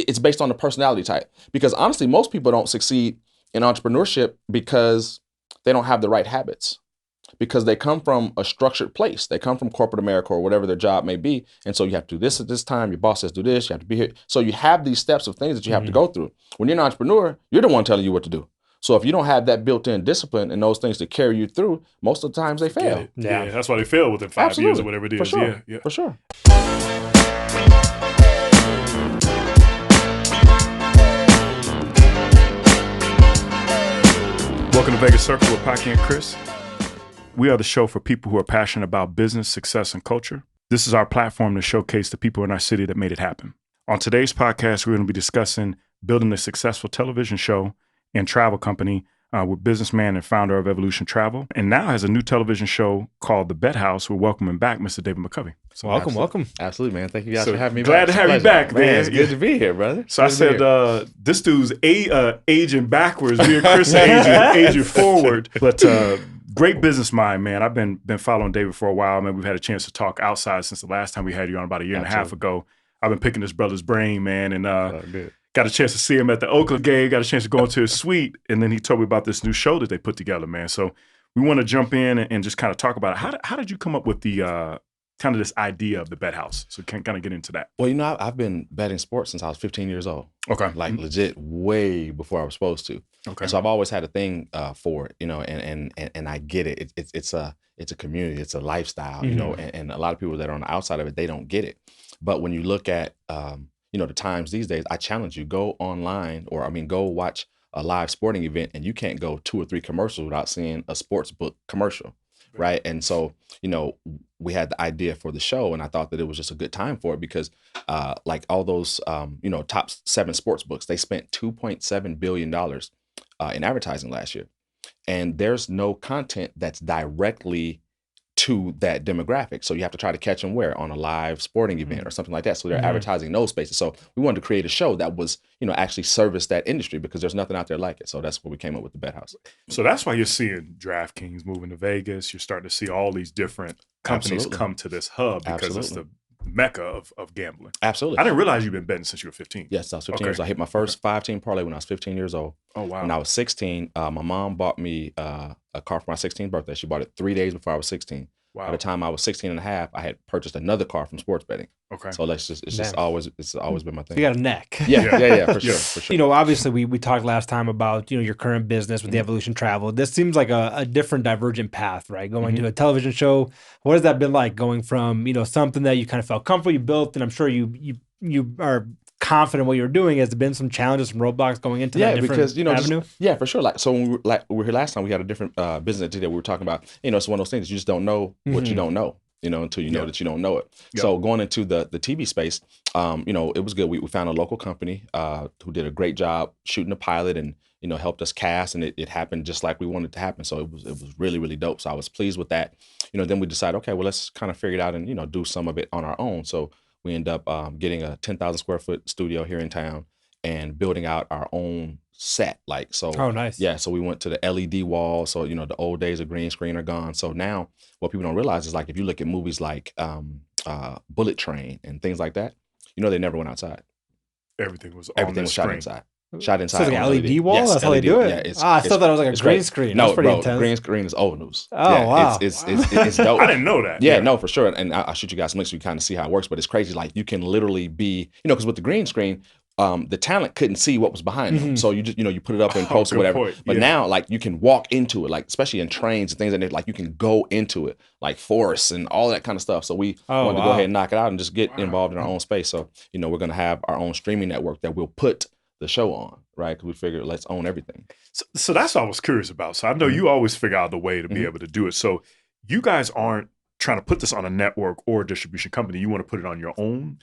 it's based on the personality type. Because honestly, most people don't succeed in entrepreneurship because they don't have the right habits. Because they come from a structured place. They come from corporate America or whatever their job may be. And so you have to do this at this time. Your boss says do this. You have to be here. So you have these steps of things that you have to go through. When you're an entrepreneur, you're the one telling you what to do. So if you don't have that built-in discipline and those things to carry you through, most of the times they fail. Yeah, that's why they fail within 5 years or whatever it is. For sure. Yeah. For sure. Welcome to Vegas Circa with Paki and Chris. We are the show for people who are passionate about business, success, and culture. This is our platform to showcase the people in our city that made it happen. On today's podcast, we're going to be discussing building a successful television show and travel company with businessman and founder of Evolution Travel, and now has a new television show called The Bet House. We're welcoming back Mr. David McCovy. So welcome. Absolutely, man. Thank you guys for having me glad back. to have you back, man. It's good to be here, brother. So I said, this dude's aging backwards. Me and Chris are aging forward. But great business mind, man. I've been following David for a while, man. We've had a chance to talk outside since the last time we had you on about a year and a half ago. I've been picking this brother's brain, man, and got a chance to see him at the Oakland game, got a chance to go into his suite, and then he told me about this new show that they put together, man. So we want to jump in and just kind of talk about it. How did you come up with the kind of this idea of the Bet House? So can kind of get into that. Well, I've been betting sports since I was 15 years old. Okay. Like legit way before I was supposed to. Okay. And so I've always had a thing for it, and I get it. It's a community, it's a lifestyle, and a lot of people that are on the outside of it, they don't get it. But when you look at the times these days, I challenge you, go online go watch a live sporting event and you can't go 2 or 3 commercials without seeing a sports book commercial. Right. And so, we had the idea for the show and I thought that it was just a good time for it because like all those, top 7 sports books, they spent $2.7 billion in advertising last year. And there's no content that's directly to that demographic. So you have to try to catch them where? On a live sporting event or something like that. So they're advertising those spaces. So we wanted to create a show that was, actually service that industry because there's nothing out there like it. So that's what we came up with the Bet House. So that's why you're seeing DraftKings moving to Vegas. You're starting to see all these different companies come to this hub because it's the mecca of gambling. Absolutely. I didn't realize you've been betting since you were 15. Yes, I was 15 years old. I hit my first 5-team parlay when I was 15 years old. Oh, wow. When I was 16, my mom bought me a car for my 16th birthday. She bought it 3 days before I was 16. Wow. By the time I was 16 and a half, I had purchased another car from sports betting. Okay. So it's just always been my thing. So you got a neck. Yeah, for sure. Obviously we talked last time about, your current business with the Evolution Travel. This seems like a different divergent path, right? Going to a television show. What has that been like going from, something that you kind of felt comfortable, you built, and I'm sure you are confident what you're doing? Has there been some challenges, some roadblocks going into that different avenue? For sure. Like, so when we were here last time, we had a different business entity that we were talking about. It's one of those things you just don't know what you don't know. Until you know that you don't know it. Yep. So going into the TV space, it was good. We found a local company who did a great job shooting a pilot and, helped us cast, and it happened just like we wanted it to happen. So it was really, really dope. So I was pleased with that. Then we decided, okay, well, let's kind of figure it out and, do some of it on our own. So we end up getting a 10,000 square foot studio here in town and building out our own set. Oh, nice. Yeah. So we went to the LED wall. So, the old days of green screen are gone. So now what people don't realize is if you look at movies like Bullet Train and things like that, they never went outside. Everything was shot inside. Shot inside. So like LED wall? Yes, that's how they do it? Yeah, I thought that was like a green screen. No, that's pretty bro, intense. green screen is old news. Oh, wow. It's dope. I didn't know that. Yeah, no, for sure. And I'll shoot you guys some links so you kind of see how it works. But it's crazy. You can literally be, because with the green screen, the talent couldn't see what was behind them. So you just, you put it up in post or whatever. Point. But now, you can walk into it, especially in trains and things like that, you can go into it, Force and all that kind of stuff. So we wanted to go ahead and knock it out and just get involved in our own space. So, we're going to have our own streaming network that we'll put the show on, right? Because we figured let's own everything. So that's what I was curious about. So I know you always figure out the way to be able to do it. So you guys aren't trying to put this on a network or a distribution company. You want to put it on your own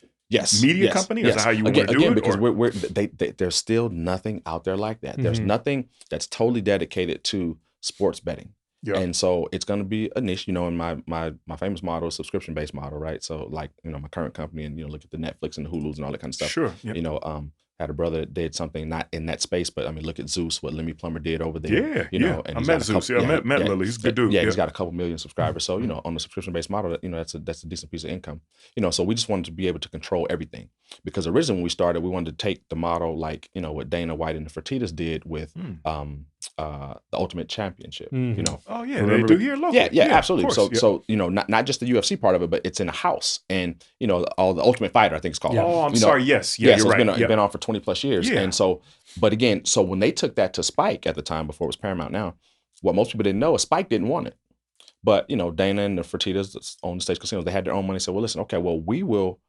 media company? Is that how you want to do it? Because there's still nothing out there like that. There's nothing that's totally dedicated to sports betting. Yep. And so it's going to be a niche, and my famous model is subscription-based model, right? So my current company and, look at the Netflix and the Hulus and all that kind of stuff. Sure. Yep. had a brother that did something not in that space, but I mean, look at Zeus, what Lemmy Plummer did over there. Yeah, you know, and I met Zeus. I met Lily. He's a good dude. Yeah, he's got a couple million subscribers. So, you know, on the subscription-based model, you know, that's a decent piece of income. You know, so we just wanted to be able to control everything. Because originally when we started, we wanted to take the model like, you know, what Dana White and the Fertittas did with the Ultimate Championship. You know. Oh yeah, they do here locally. Yeah, absolutely. So you know, not just the UFC part of it, but it's in a house, and you know, all the Ultimate Fighter, I think it's called. Oh, I'm sorry. Yes, yeah, you're so right. It's been on for 20 plus years, and so, but again, so when they took that to Spike at the time before it was Paramount, now what most people didn't know is Spike didn't want it, but you know, Dana and the Fertittas own the stage casinos, they had their own money. Said, well, listen, okay, well, we will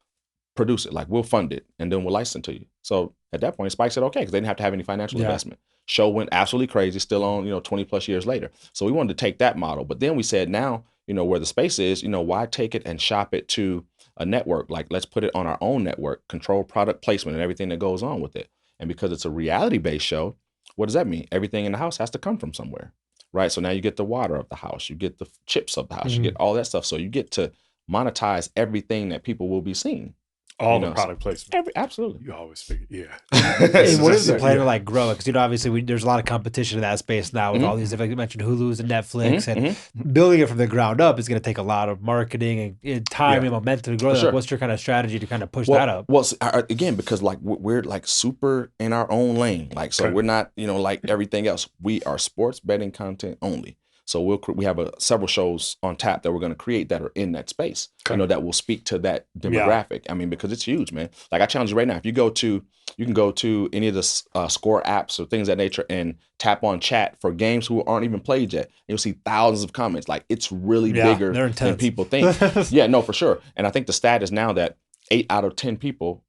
produce it, like we'll fund it, and then we'll license it to you. So at that point, Spike said okay, because they didn't have to have any financial investment. Show went absolutely crazy, still on, you know, 20 plus years later. So we wanted to take that model, but then we said, now, you know, where the space is, you know, why take it and shop it to a network? Like, let's put it on our own network, control product placement and everything that goes on with it. And because it's a reality-based show, what does that mean? Everything in the house has to come from somewhere, right? So now you get the water of the house, you get the chips of the house, you get all that stuff. So you get to monetize everything that people will be seeing. All the product placement. Absolutely. You always figure, yeah. And what is the plan to like grow it? Because, you know, obviously there's a lot of competition in that space now with all these, like you mentioned, Hulu's and Netflix, and building it from the ground up is going to take a lot of marketing and time and momentum to grow that. Like, what's your kind of strategy to kind of push that up? Well, again, because like we're like super in our own lane. Like, so we're not, you know, like everything else. We are sports betting content only. So we have several shows on tap that we're going to create that are in that space, you know, that will speak to that demographic. I mean, because it's huge, man. Like, I challenge you right now, if you can go to any of the score apps or things of that nature and tap on chat for games who aren't even played yet. You'll see thousands of comments. Like, it's really bigger than people think. Yeah, no, for sure. And I think the stat is now that 8 out of 10 people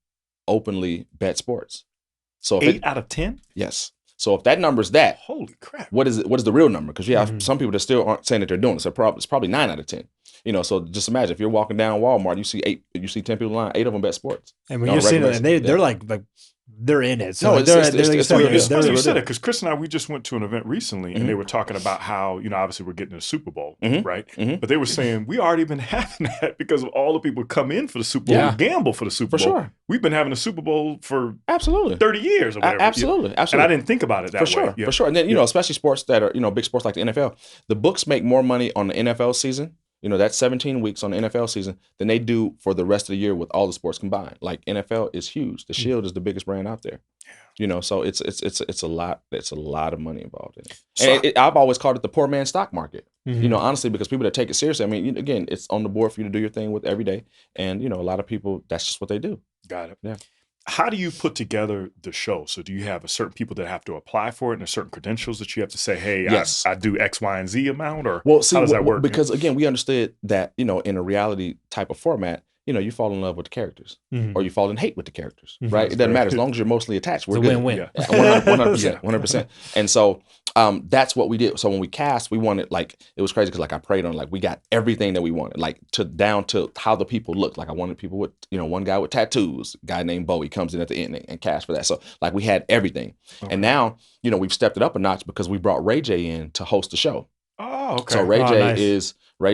openly bet sports. So 8 out of 10? Yes. So if that number's that, holy crap! What is it? What is the real number? Because you have some people that still aren't saying that they're doing it. So it's probably 9 out of 10. You know, so just imagine if you're walking down Walmart, you see 10 people in line, 8 of them bet sports. And when you're seeing it, and they're like they're in it. So no, it's funny you said it, because Chris and I, we just went to an event recently, and they were talking about how, you know, obviously we're getting a Super Bowl, right? But they were saying we already been having that because of all the people who come in for the Super Bowl and gamble for the Super Bowl. Sure. We've been having a Super Bowl for 30 years or whatever. Absolutely. And I didn't think about it that way. For sure. And then, you know, especially sports that are, you know, big sports like the NFL, the books make more money on the NFL season. You know, that's 17 weeks on the NFL season than they do for the rest of the year with all the sports combined. Like, NFL is huge. The Shield is the biggest brand out there. You know, so it's a lot. It's a lot of money involved in it. And I've always called it the poor man's stock market. You know, honestly, because people that take it seriously. I mean, again, it's on the board for you to do your thing with every day, and you know, a lot of people, that's just what they do. Got it. Yeah. How do you put together the show? So do you have a certain people that have to apply for it and there's certain credentials that you have to say, hey, yes, I do X, Y, and Z amount? Or how does that work? Because again, we understood that, you know, in a reality type of format, you know, you fall in love with the characters or you fall in hate with the characters, right? It doesn't matter. As long as you're mostly attached, we're it's a good. win-win. 100%. And so that's what we did. So when we cast, we wanted, like, it was crazy because like I prayed on, like, we got everything that we wanted, like down to how the people looked. Like, I wanted people with, you know, one guy with tattoos, a guy named Bowie comes in at the end and cast for that. So like we had everything. Okay. And now, you know, we've stepped it up a notch because we brought Ray J in to host the show. Oh, okay. So Ray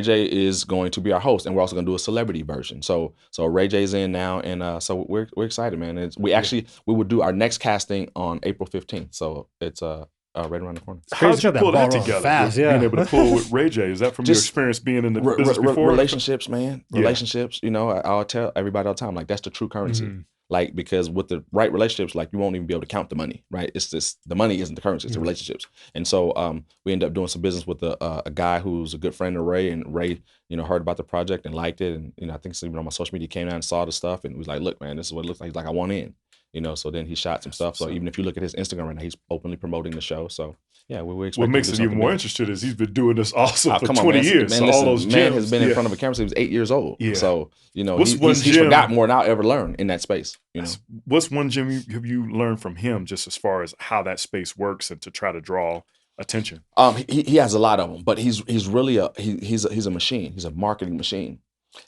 J is going to be our host, and we're also going to do a celebrity version. So Ray J's in now, and so we're excited, man. We would do our next casting on April 15th. So it's right around the corner. How did you pull that together? Fast, being able to pull with Ray J. Is that from your experience being in the business before? Relationships, man. Relationships. You know, I'll tell everybody all the time, like, that's the true currency. Like, because with the right relationships, like, you won't even be able to count the money, right? It's just, the money isn't the currency, it's the relationships. And so we ended up doing some business with a guy who's a good friend of Ray, and Ray, you know, heard about the project and liked it. And, you know, I think even on my social media, came out and saw the stuff and was like, look, man, this is what it looks like. He's like, I want in. You know, so then he shot some stuff. So even if you look at his Instagram right now, he's openly promoting the show. So yeah, we're expecting. What makes it even more interesting is he's been doing this also for 20 years. Man, so listen, all those man has been in front of a camera since he was 8 years old. Yeah. So, you know, he's forgot more than I'll ever learn in that space. You know, what's one gem have you learned from him, just as far as how that space works and to try to draw attention? He has a lot of them, but he's really he's a machine. He's a marketing machine.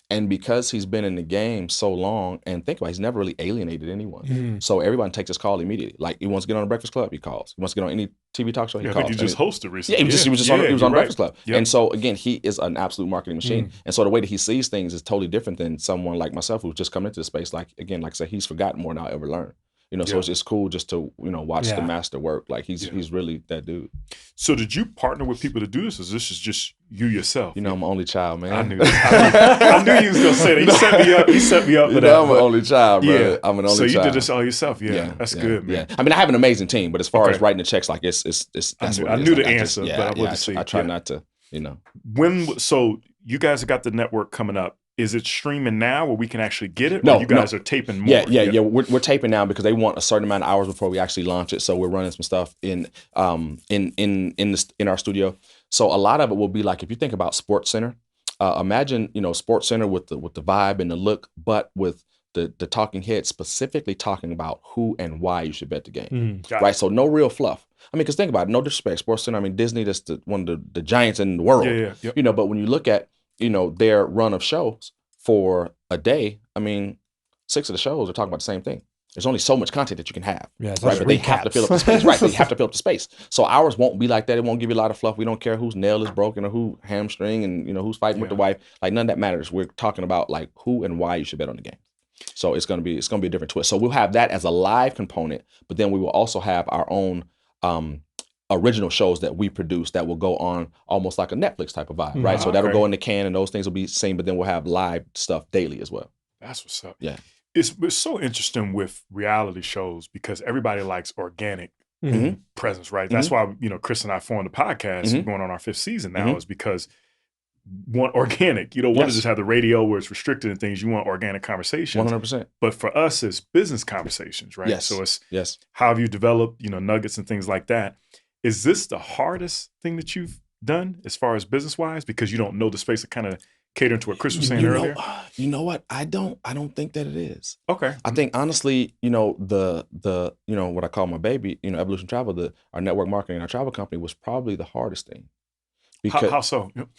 And because he's been in the game so long, and think about it, he's never really alienated anyone. So everyone takes his call immediately. Like, he wants to get on a Breakfast Club, he calls. He wants to get on any TV talk show, he calls. I think he just hosted recently. Yeah, he was on Breakfast Club. Yep. And so again, he is an absolute marketing machine. And so the way that he sees things is totally different than someone like myself who's just come into the space. Like, again, like I said, he's forgotten more than I'll ever learn. So it's just cool just to, watch the master work. Like he's really that dude. So did you partner with people to do this, or this is just you yourself? I'm an only child, man. I knew you was gonna say that. He set me up for that. I'm an only child, bro. Yeah. I'm an only child. So you did this all yourself. Yeah. That's good, man. Yeah. I mean, I have an amazing team, but as far as writing the checks, like that's what I knew the answer, but I wanted to see. I try not to, So you guys have got the network coming up. Is it streaming now where we can actually get it? Or you guys are taping more? Yeah. We're taping now because they want a certain amount of hours before we actually launch it. So we're running some stuff in our studio. So a lot of it will be like, if you think about Sports Center, imagine, Sports Center with the vibe and the look, but with the talking head specifically talking about who and why you should bet the game, right? So no real fluff. I mean, because think about it, no disrespect, Sports Center. I mean, Disney, that's one of the giants in the world. But when you look at their run of shows for a day, I mean, 6 of the shows are talking about the same thing. There's only so much content that you can have, right? But they have to fill up the space, right? They have to fill up the space. So ours won't be like that. It won't give you a lot of fluff. We don't care whose nail is broken or who hamstring and who's fighting with the wife. Like none of that matters. We're talking about like who and why you should bet on the game. So it's gonna be a different twist. So we'll have that as a live component, but then we will also have our own original shows that we produce that will go on almost like a Netflix type of vibe, right? So that'll go in the can and those things will be seen, but then we'll have live stuff daily as well. That's what's up. Yeah. It's so interesting with reality shows because everybody likes organic presence, right? That's why, Chris and I formed the podcast going on our 5th season now is because want organic. You don't want to just have the radio where it's restricted and things. You want organic conversations. 100%. But for us, it's business conversations, right? Yes. So it's how have you developed, nuggets and things like that. Is this the hardest thing that you've done as far as business-wise? Because you don't know the space to kind of cater to what Chris was saying earlier? You know what? I don't think that it is. Okay. I think honestly, the what I call my baby, Evolution Travel, our network marketing, our travel company was probably the hardest thing. Because, how so? Yep.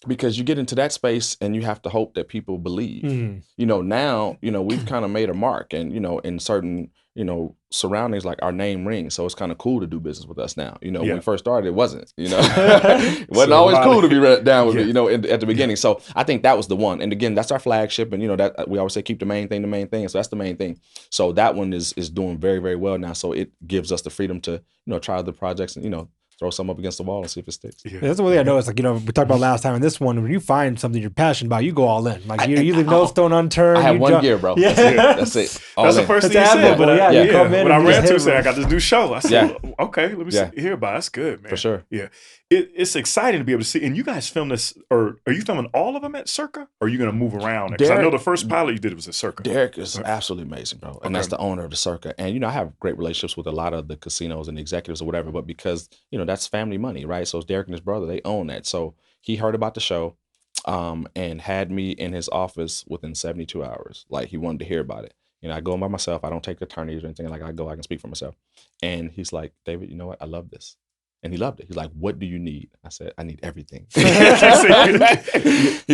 Because you get into that space and you have to hope that people believe. Now, we've kind of made a mark and, in certain, surroundings, like our name rings. So it's kind of cool to do business with us now. When we first started, it wasn't, it wasn't always cool to be down with it, at the beginning. So I think that was the one. And again, that's our flagship. And, that we always say, keep the main thing. So that's the main thing. So that one is doing very, very well now. So it gives us the freedom to, try other projects and, throw some up against the wall and see if it sticks. Yeah. That's the way I know. It's like, we talked about last time in this one, when you find something you're passionate about, you go all in. Like you leave no stone unturned. I have one gear, bro. Yeah. That's it. That's the first thing you said. When I ran to say I got this new show, I said, okay, let me hear about it. That's good, man. For sure. Yeah. It's exciting to be able to see. And you guys film this, or are you filming all of them at Circa? Or are you going to move around? Because I know the first pilot you did was at Circa. Derek is absolutely amazing, bro. And that's the owner of the Circa. And, I have great relationships with a lot of the casinos and the executives or whatever, but because, that's family money, right? So it's Derek and his brother, they own that. So he heard about the show and had me in his office within 72 hours. Like he wanted to hear about it. I go in by myself. I don't take attorneys or anything. Like I can speak for myself. And he's like, David, you know what? I love this. And he loved it. He's like, what do you need? I said, I need everything. He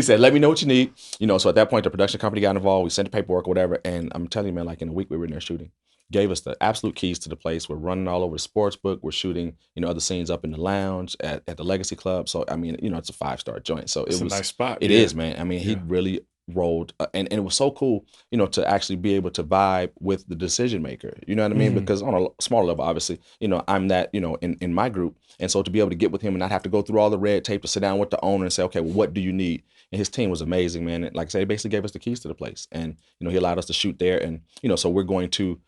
said, let me know what you need. So at that point, the production company got involved. We sent the paperwork or whatever. And I'm telling you, man, like in a week we were in there shooting. Gave us the absolute keys to the place. We're running all over the sports book. We're shooting, other scenes up in the lounge at the Legacy Club. So, I mean, it's a 5-star joint. So it's a nice spot. It is, man. I mean, he really rolled. And it was so cool, to actually be able to vibe with the decision maker. You know what I mean? Because on a smaller level, obviously, I'm that, in my group. And so to be able to get with him and not have to go through all the red tape to sit down with the owner and say, okay, well, what do you need? And his team was amazing, man. And like I said, he basically gave us the keys to the place. And, he allowed us to shoot there. And, so we're going to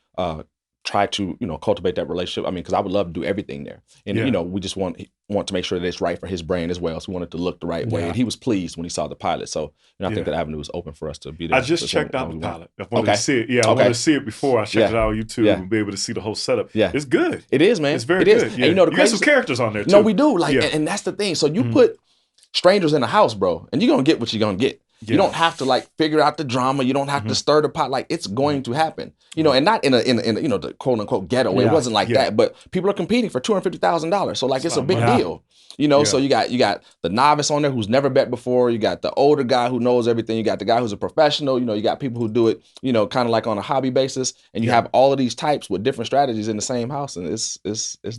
try to, cultivate that relationship. I mean, because I would love to do everything there. And, we just want to make sure that it's right for his brand as well. So we want it to look the right way. And he was pleased when he saw the pilot. So, I think that avenue was open for us to be there. I just checked out the pilot. I wanted to see it. Yeah, I wanted to see it before. I checked it out on YouTube and be able to see the whole setup. Yeah. It's good. It is, man. It's very good. Yeah. And you got some characters on there, too. No, we do. Like, and that's the thing. So you put strangers in a house, bro, and you're going to get what you're going to get. You don't have to figure out the drama. You don't have to stir the pot. Like it's going to happen, and not in a the quote unquote ghetto. It wasn't like that, but people are competing for $250,000. So it's a big deal, So you got the novice on there who's never bet before. You got the older guy who knows everything. You got the guy who's a professional. You got people who do it, kind of like on a hobby basis. And you have all of these types with different strategies in the same house, and it's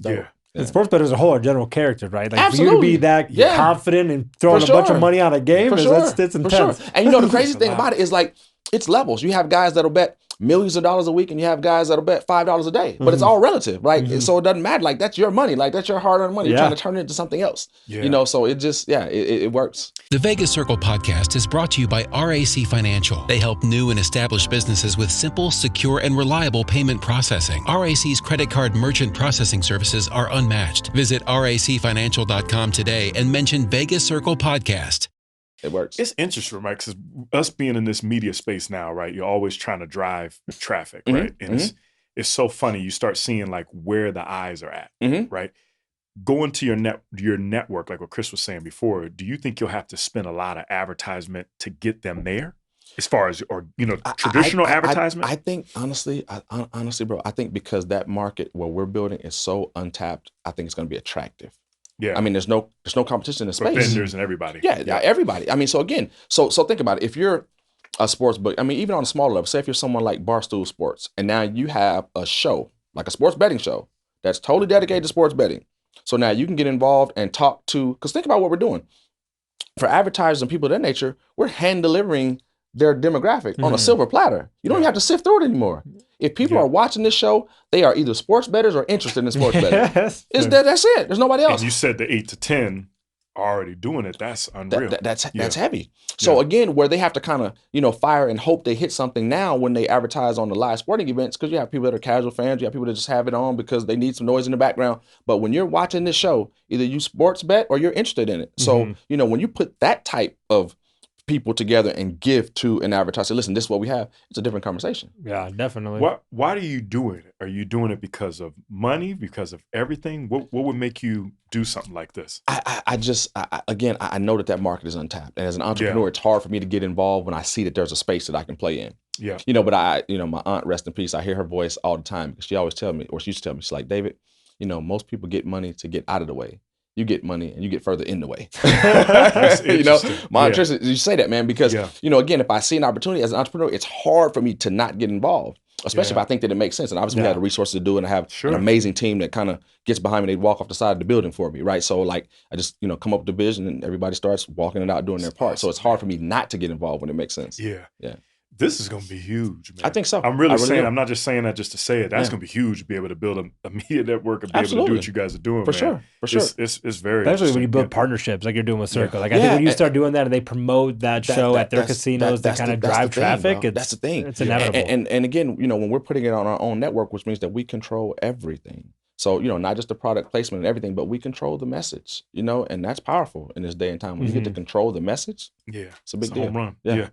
dope. Yeah. And sports bettor as a whole are general characters, right? Like Absolutely. for you to be that confident and throwing a bunch of money on a game, it's intense. And the crazy thing about it is like it's levels. You have guys that'll bet millions of dollars a week, and you have guys that'll bet $5 a day, but it's all relative, right? So it doesn't matter. Like, that's your money, like that's your hard-earned money. You're trying to turn it into something else, you know. So it just, it works. The Vegas Circle podcast is brought to you by RAC Financial. They help new and established businesses with simple, secure, and reliable payment processing. RAC's credit card merchant processing services are unmatched. Visit racfinancial.com today and mention Vegas Circle podcast. It works. It's interesting, right? Because us being in this media space now, right? You're always trying to drive traffic, right? And it's so funny. You start seeing like where the eyes are at, right? Going to your network, like what Chris was saying before. Do you think you'll have to spend a lot of advertisement to get them there, as far as, or traditional advertisement? I think honestly, bro, I think because that market where we're building is so untapped, I think it's going to be attractive. Yeah, I mean, there's no competition in the space. Vendors and everybody. Yeah, everybody. I mean, so again, so think about it. If you're a sports book, I mean, even on a smaller level, say if you're someone like Barstool Sports, and now you have a show, like a sports betting show, that's totally dedicated to sports betting. So now you can get involved and talk to, because think about what we're doing. For advertisers and people of that nature, we're hand delivering their demographic on a silver platter. You don't even have to sift through it anymore. If people are watching this show, they are either sports bettors or interested in sports betting. That's it. There's nobody else. And you said the 8 to 10 are already doing it. That's unreal. That's heavy. So again, where they have to kind of, fire and hope they hit something now when they advertise on the live sporting events, because you have people that are casual fans, you have people that just have it on because they need some noise in the background. But when you're watching this show, either you sports bet or you're interested in it. So, when you put that type of people together and give to an advertiser, listen, this is what we have, it's a different conversation. Yeah, definitely. Why are you doing it? Are you doing it because of money, because of everything? What would make you do something like this? I know that market is untapped. And as an entrepreneur, it's hard for me to get involved when I see that there's a space that I can play in. Yeah. But my aunt, rest in peace, I hear her voice all the time because she always tell me, or she used to tell me, she's like, David, most people get money to get out of the way. You get money and you get further in the way. You say that, man, because, again, if I see an opportunity as an entrepreneur, it's hard for me to not get involved, especially if I think that it makes sense. And obviously we have the resources to do it, and I have an amazing team that kind of gets behind me. They walk off the side of the building for me, right? So like, I just, come up with the vision and everybody starts walking it out, doing their part. So it's hard for me not to get involved when it makes sense. Yeah. Yeah. This is going to be huge, man. I think so. I'm really saying, I'm not just saying that just to say it. That's going to be huge to be able to build a media network and be able to do what you guys are doing, For man. sure. It's very Especially when you build partnerships like you're doing with Circa. Like I think when you start doing that and they promote that show at their casinos that kind of drive traffic, that's the thing. It's inevitable. And again, when we're putting it on our own network, which means that we control everything. So, not just the product placement and everything, but we control the message, and that's powerful in this day and time. When you get to control the message, it's a big deal. Home run. Yeah.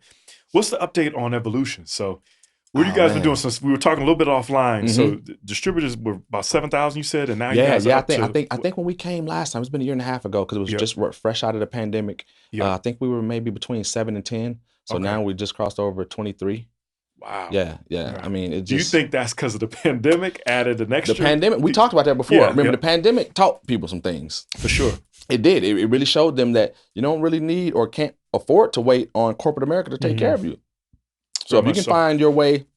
What's the update on Evolution? So what you guys been doing since we were talking a little bit offline? So distributors were about 7,000, you said, and now you guys are up to... I think when we came last time, it's been a year and a half ago because it was just fresh out of the pandemic. I think we were maybe between 7 and 10. So now we just crossed over 23. Wow. Yeah. Right. I mean, do you think that's because of the pandemic added an extra? The pandemic, we talked about that before. Remember, the pandemic taught people some things. For sure. It did. It really showed them that you don't really need or can't afford to wait on corporate America to take care of you. So if you can find your way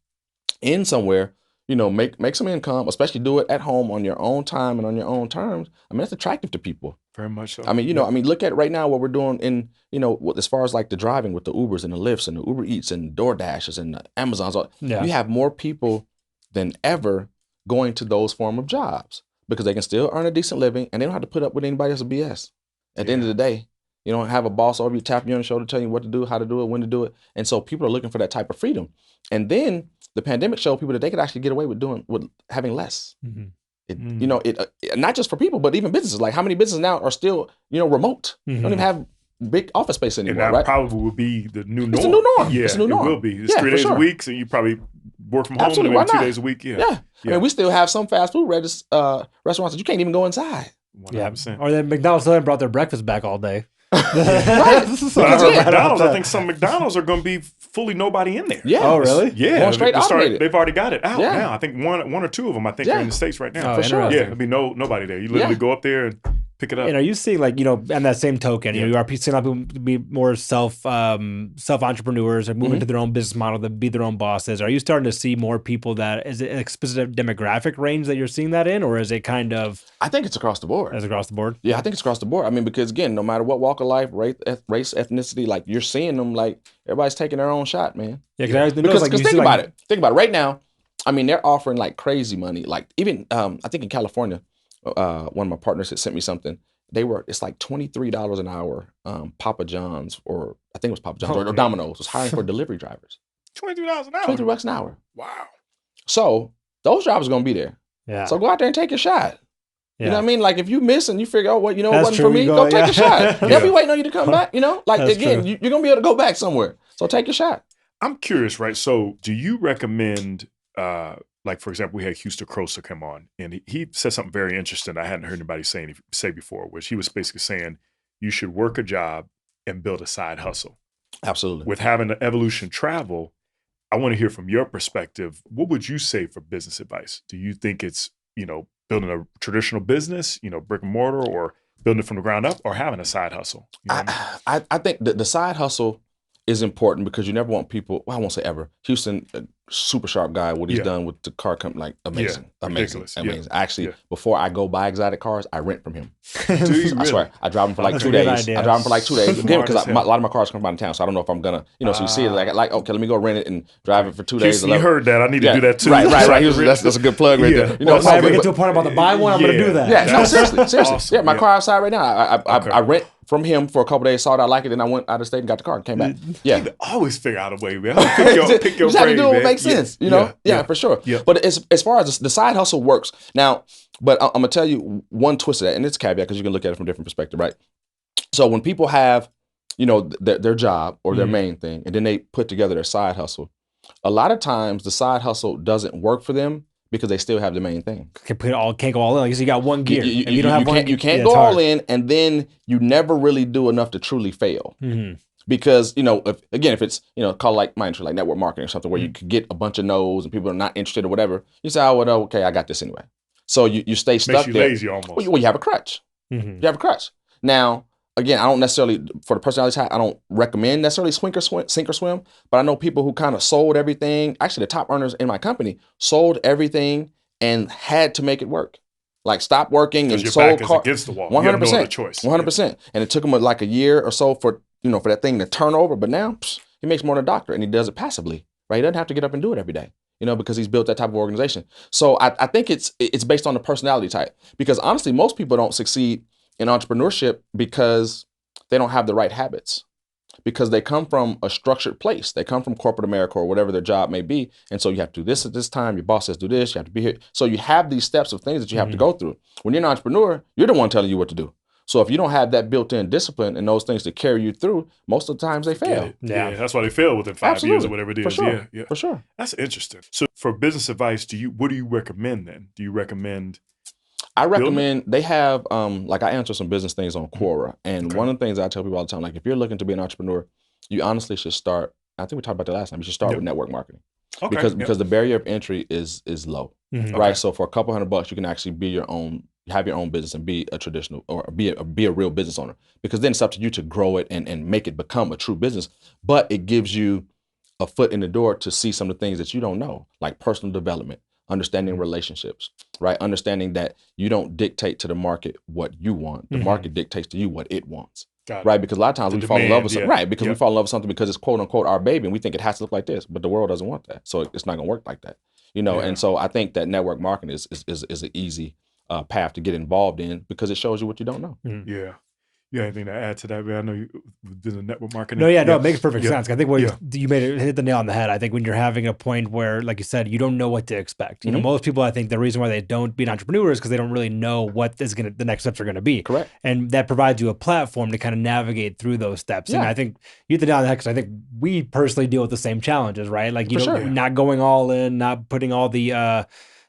in somewhere, make some income, especially do it at home on your own time and on your own terms. I mean, that's attractive to people. Very much so. I mean, look at right now what we're doing in, as far as like the driving with the Ubers and the Lyfts and the Uber Eats and DoorDashes and the Amazons. You have more people than ever going to those form of jobs because they can still earn a decent living and they don't have to put up with anybody else's BS. At the end of the day, you don't have a boss over you tapping you on the shoulder telling you what to do, how to do it, when to do it. And so people are looking for that type of freedom. And then the pandemic showed people that they could actually get away with having less. Not just for people, but even businesses. Like how many businesses now are still, remote? They don't even have big office space anymore, and that right? probably will be the new norm. It's the new norm. Yeah, it's the new norm. It will be. It's 3 days a week, so you probably work from home maybe 2 days a week. Yeah. I mean, we still have some fast food restaurants that you can't even go inside. 100%. Or then McDonald's still haven't brought their breakfast back all day. Right. McDonald's, I think some McDonald's are going to be fully nobody in there. Yeah. Oh, really? Yeah. Going straight automated. They've already got it out now. I think one or two of them, I think, are in the States right now. For sure. Yeah, there'll be nobody there. You literally go up there and pick it up. And are you seeing like, on that same token, you are seeing a lot of people be more self entrepreneurs or move into their own business model to be their own bosses? Are you starting to see more people that, is it a specific demographic range that you're seeing that in, or is it kind of? I think it's across the board. As across the board? Yeah, I think it's across the board. I mean, because again, no matter what walk of life, race, ethnicity, like you're seeing them, like everybody's taking their own shot, man. Yeah, because think about it. Think about it. Right now, I mean, they're offering like crazy money. Like even, I think in California, one of my partners had sent me something. It's like $23 an hour. Papa John's, or I think it was Papa John's or Domino's was hiring for delivery drivers. $23 an hour. $23 an hour. Wow. So those drivers are gonna be there. Yeah. So go out there and take your shot. Yeah. You know what I mean? Like if you miss and you figure, oh, what, it That's wasn't true. for me, go take a shot. They'll be waiting on you to come back. Like That's again, you're gonna be able to go back somewhere. So take your shot. I'm curious, right? So do you recommend, like for example, we had Houston Croser come on, and he said something very interesting I hadn't heard anybody say before, which he was basically saying you should work a job and build a side hustle. Absolutely. With having the Evolution Travel, I want to hear from your perspective. What would you say for business advice? Do you think it's, building a traditional business, brick and mortar, or building it from the ground up, or having a side hustle? I think the side hustle is important because you never want people, well, I won't say ever. Houston, super sharp guy, what he's done with the car company, like amazing. Actually, before I go buy exotic cars, I rent from him. Do you really? I swear. I drive them for like 2 days. I drive them for like 2 days. Again, because a lot of my cars come out of town, so I don't know if I'm gonna, so you see it like, okay, let me go rent it and drive it for 2 days. You heard that. I need to do that too. Right. That's a good plug right there. If I ever get to a point about to buy one, I'm gonna do that. Yeah, no, seriously. Awesome. Yeah, my car outside right now. I rent from him for a couple days, saw it, I like it, then I went out of state and got the car and came back. Yeah. You always figure out a way, man. Pick your you brain, just have to do what makes sense, Yeah, for sure. Yeah. But as far as the side hustle works, now, but I'm going to tell you one twist of that, and it's a caveat because you can look at it from a different perspective, right? So when people have, their job or their main thing, and then they put together their side hustle, a lot of times the side hustle doesn't work for them because they still have the main thing. Can't go all in. Like you got one gear. You don't have one. You can't go all in, and then you never really do enough to truly fail. Mm-hmm. Because if it's call like my industry, like network marketing or something, where you could get a bunch of no's and people are not interested or whatever, you say, oh well, no, okay, I got this anyway. So you stay stuck Makes you there. lazy almost. Well, you have a crutch. Mm-hmm. You have a crutch. Now, again, I don't necessarily, for the personality type, I don't recommend necessarily sink or swim, but I know people who kind of sold everything. Actually, the top earners in my company sold everything and had to make it work. Like stopped working and sold cars against the wall. 100%. You have no other choice. 100%. And it took him like a year or so for that thing to turn over. But now he makes more than a doctor, and he does it passively, right? He doesn't have to get up and do it every day, because he's built that type of organization. So I think it's based on the personality type, because honestly, most people don't succeed in entrepreneurship because they don't have the right habits, because they come from a structured place. They come from corporate America or whatever their job may be. And so you have to do this at this time. Your boss says do this. You have to be here. So you have these steps of things that you have to go through. When you're an entrepreneur, you're the one telling you what to do. So if you don't have that built-in discipline and those things to carry you through, most of the times they fail. Yeah, that's why they fail within 5 years or whatever it is. For sure. Yeah. For sure. That's interesting. So for business advice, what do you recommend then? Do you recommend? I recommend they have, like I answer some business things on Quora. And one of the things I tell people all the time, like if you're looking to be an entrepreneur, you honestly should start, I think we talked about that last time, you should start with network marketing. Okay. Because the barrier of entry is low, right? Okay. So for a couple $100, you can actually have your own business and be a traditional or be a real business owner, because then it's up to you to grow it and make it become a true business. But it gives you a foot in the door to see some of the things that you don't know, like personal development, understanding relationships, right? Understanding that you don't dictate to the market what you want. The market dictates to you what it wants. Right? Because a lot of times we fall in love with something, right? Because we fall in love with something because it's quote unquote our baby, and we think it has to look like this, but the world doesn't want that. So it's not gonna work like that. And so I think that network marketing is an easy path to get involved in, because it shows you what you don't know. Yeah. You got anything to add to that, man? I know you did the network marketing. No, it makes perfect sense. I think you hit the nail on the head. I think when you're having a point where, like you said, you don't know what to expect. Most people, I think the reason why they don't be an entrepreneur is because they don't really know what the next steps are going to be. Correct. And that provides you a platform to kind of navigate through those steps. Yeah. And I think you hit the nail on the head, because I think we personally deal with the same challenges, right? Like, not going all in, not putting all the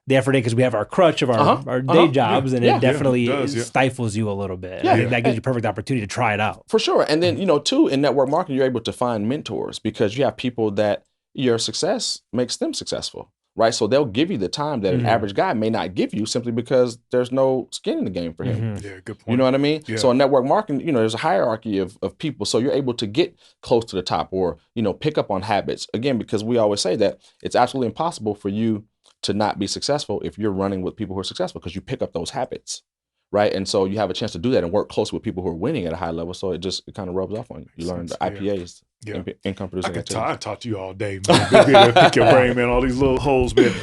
effort in, because we have our crutch of our day jobs, and it definitely stifles you a little bit. I think that gives you a perfect opportunity to try it out. For sure. And then, too, in network marketing, you're able to find mentors, because you have people that your success makes them successful, right? So they'll give you the time that an average guy may not give you simply because there's no skin in the game for him. Yeah, good point. You know what I mean? Yeah. So in network marketing, there's a hierarchy of people. So you're able to get close to the top or, pick up on habits. Again, because we always say that it's absolutely impossible for you to not be successful if you're running with people who are successful because you pick up those habits. Right. And so you have a chance to do that and work close with people who are winning at a high level. So it kind of rubs off on you. You learn the IPAs, income producing activities. I talk to you all day, man. Be able to pick your brain, man. All these little holes, man.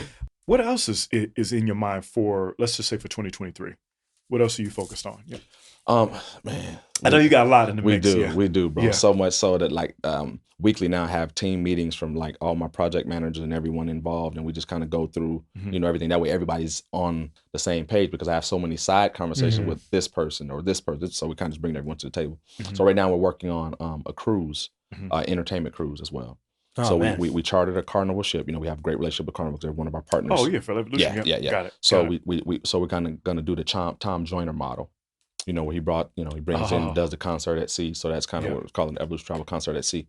What else is in your mind for, let's just say for 2023? What else are you focused on? Yeah. Man, I know you got a lot in the mix. We do, bro. Yeah. So much so that like weekly now I have team meetings from like all my project managers and everyone involved, and we just kind of go through, everything. That way everybody's on the same page because I have so many side conversations with this person or this person. So we kind of just bring everyone to the table. So right now we're working on a cruise, entertainment cruise as well. Oh, so man. we chartered a Carnival ship. We have a great relationship with Carnival because they're one of our partners. Oh yeah, for Evolution. Yeah. Got it. So we're kind of gonna do the Tom Joyner model. Where he brought, he brings in, does the concert at sea. So that's kind of what we're calling the Evolution Travel Concert at Sea.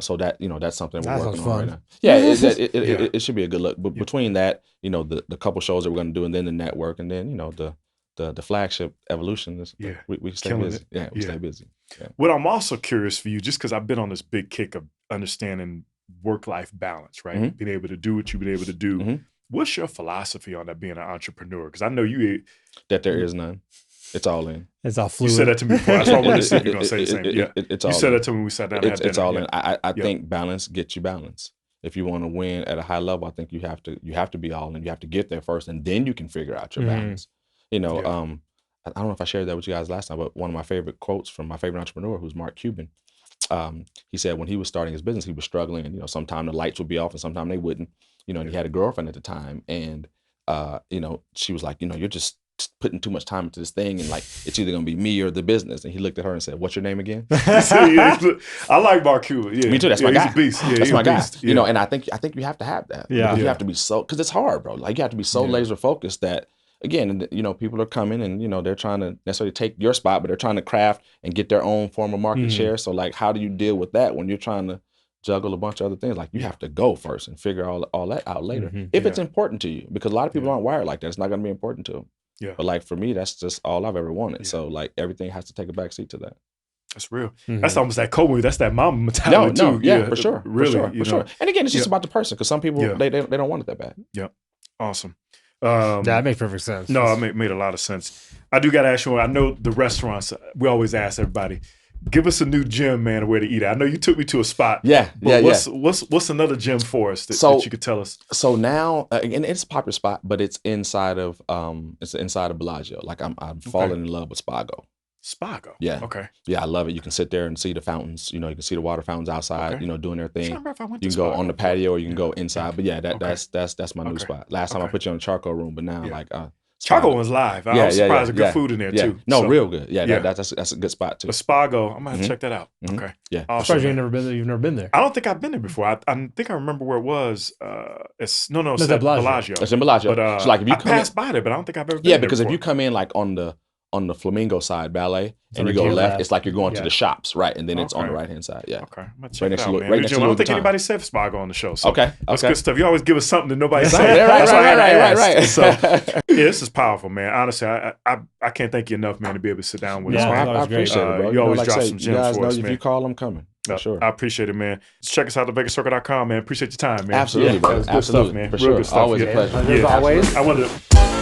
So that, that's something we're working on right now. Yeah, it should be a good look. But between that, the couple shows that we're going to do, and then the network, and then, the flagship Evolution, we stay Killing busy. it. Yeah, we stay busy. Yeah. What I'm also curious for you, just because I've been on this big kick of understanding work-life balance, right? Being able to do what you've been able to do. What's your philosophy on that being an entrepreneur? Because I know that there is none. It's all in. It's all fluid. You said that to me before. That's why I wanted to see if you're going to say the same. It's all you said in. that to me when we sat down and had dinner. It's all in. I think balance gets you balance. If you want to win at a high level, I think you have to be all in. You have to get there first, and then you can figure out your balance. I don't know if I shared that with you guys last time, but one of my favorite quotes from my favorite entrepreneur, who's Mark Cuban, he said when he was starting his business, he was struggling, and sometimes the lights would be off and sometimes they wouldn't. And he had a girlfriend at the time, and she was like, you're just putting too much time into this thing, and like it's either gonna be me or the business. And he looked at her and said, "What's your name again?" I like Mark Cuban. Yeah, me too. That's my guy. He's a beast. Yeah, that's my guy. Yeah. And I think you have to have that. Yeah, you have to be because it's hard, bro. Like you have to be so laser focused that again, people are coming and they're trying to necessarily take your spot, but they're trying to craft and get their own form of market share. So like, how do you deal with that when you're trying to juggle a bunch of other things? Like you have to go first and figure all that out later if it's important to you, because a lot of people aren't wired like that. It's not going to be important to them. Yeah. But like for me, that's just all I've ever wanted. Yeah. So like everything has to take a backseat to that. That's real. That's almost that Kobe. That's that mama mentality too. Yeah, for sure. Really, for sure. And again, it's just about the person, because some people they don't want it that bad. Yeah. Awesome. That makes perfect sense. No, it made a lot of sense. I do got to ask you, I know the restaurants, we always ask everybody, give us a new gym, man, where to eat at. I know you took me to a spot. What's another gym for us that you could tell us? So now, and it's a popular spot, but it's inside of Bellagio. Like I'm falling in love with Spago. Spago. Yeah. Okay. Yeah, I love it. You can sit there and see the fountains. You can see the water fountains outside. Doing their thing. You can go on the patio or you can go inside. But yeah, that's my new spot. Last time I put you on the charcoal room, but now Charcoal was live. I was surprised. Good food in there too. No, real good. That's a good spot too. The Spago, I'm gonna check that out. Okay. Yeah. I'm surprised you've never been there. I don't think I've been there before. I think I remember where it was. It's at Bellagio. It's in Bellagio. But so like if you I passed by there, but I don't think I've ever been there. Yeah, because before. if you come in like on the Flamingo side ballet and you go left, it's like you're going to the shops, right? And then it's on the right hand side. Yeah. Okay. I'm gonna check it out, man. I don't think anybody said Spago on the show. So okay. That's good stuff. You always give us something that nobody said. Right. So this is powerful, man. Honestly, I can't thank you enough, man, to be able to sit down with us. I appreciate it, bro. You always drop some gems for us, man. If you call, I'm coming. For sure. I appreciate it, man. Check us out at VegasCirca.com, man. Appreciate your time, man. Absolutely, bro. Good stuff, man. For Real sure. good stuff. Always a pleasure. As always. I wanted to